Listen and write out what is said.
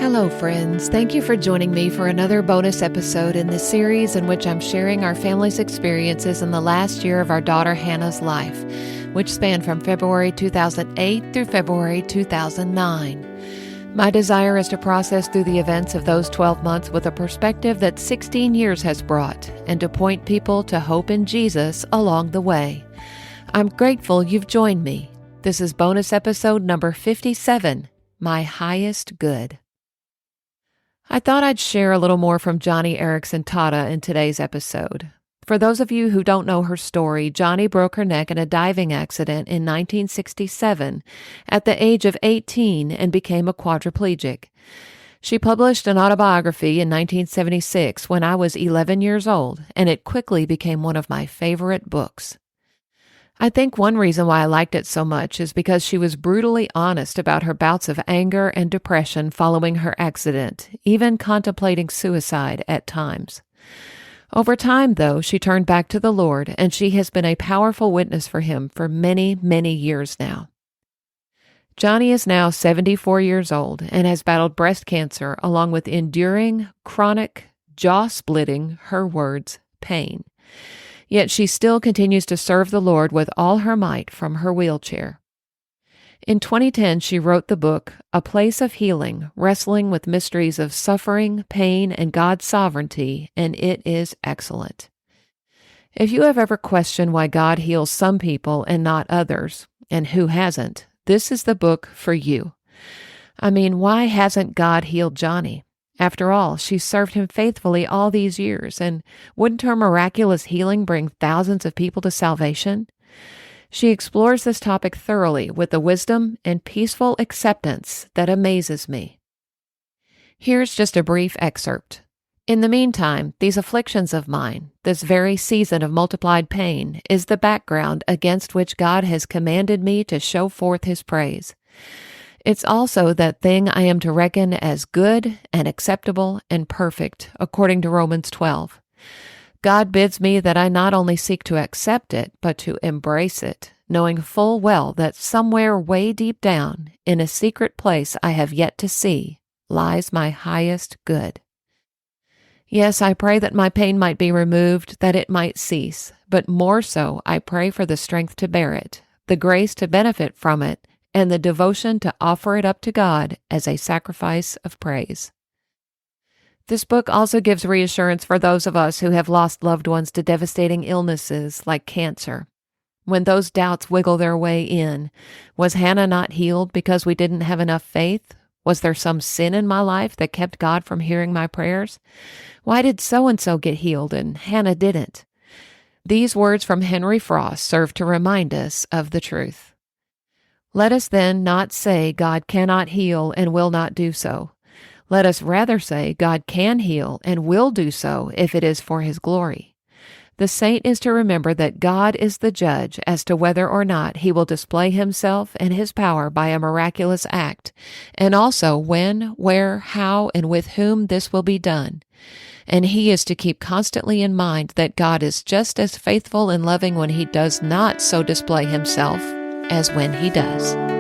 Hello, friends. Thank you for joining me for another bonus episode in this series in which I'm sharing our family's experiences in the last year of our daughter Hannah's life, which spanned from February 2008 through February 2009. My desire is to process through the events of those 12 months with a perspective that 16 years has brought, and to point people to hope in Jesus along the way. I'm grateful you've joined me. This is bonus episode number 57, My Highest Good. I thought I'd share a little more from Joni Eareckson Tada in today's episode. For those of you who don't know her story, Joni broke her neck in a diving accident in 1967 at the age of 18 and became a quadriplegic. She published an autobiography in 1976 when I was 11 years old, and it quickly became one of my favorite books. I think one reason why I liked it so much is because she was brutally honest about her bouts of anger and depression following her accident, even contemplating suicide at times. Over time, though, she turned back to the Lord, and she has been a powerful witness for Him for many, many years now. Joni is now 74 years old and has battled breast cancer along with enduring, chronic, jaw-splitting, her words, pain. Yet she still continues to serve the Lord with all her might from her wheelchair. In 2010, she wrote the book, A Place of Healing, Wrestling with Mysteries of Suffering, Pain, and God's Sovereignty, and it is excellent. If you have ever questioned why God heals some people and not others, and who hasn't, this is the book for you. I mean, why hasn't God healed Joni? After all, she served Him faithfully all these years, and wouldn't her miraculous healing bring thousands of people to salvation? She explores this topic thoroughly with a wisdom and peaceful acceptance that amazes me. Here's just a brief excerpt. In the meantime, these afflictions of mine, this very season of multiplied pain, is the background against which God has commanded me to show forth His praise. It's also that thing I am to reckon as good and acceptable and perfect, according to Romans 12. God bids me that I not only seek to accept it, but to embrace it, knowing full well that somewhere way deep down, in a secret place I have yet to see, lies my highest good. Yes, I pray that my pain might be removed, that it might cease, but more so I pray for the strength to bear it, the grace to benefit from it, and the devotion to offer it up to God as a sacrifice of praise. This book also gives reassurance for those of us who have lost loved ones to devastating illnesses like cancer. When those doubts wiggle their way in, was Hannah not healed because we didn't have enough faith? Was there some sin in my life that kept God from hearing my prayers? Why did so-and-so get healed and Hannah didn't? These words from Henry Frost serve to remind us of the truth. Let us then not say God cannot heal and will not do so. Let us rather say God can heal and will do so if it is for His glory. The saint is to remember that God is the judge as to whether or not He will display Himself and His power by a miraculous act, and also when, where, how, and with whom this will be done. And he is to keep constantly in mind that God is just as faithful and loving when He does not so display Himself as when He does.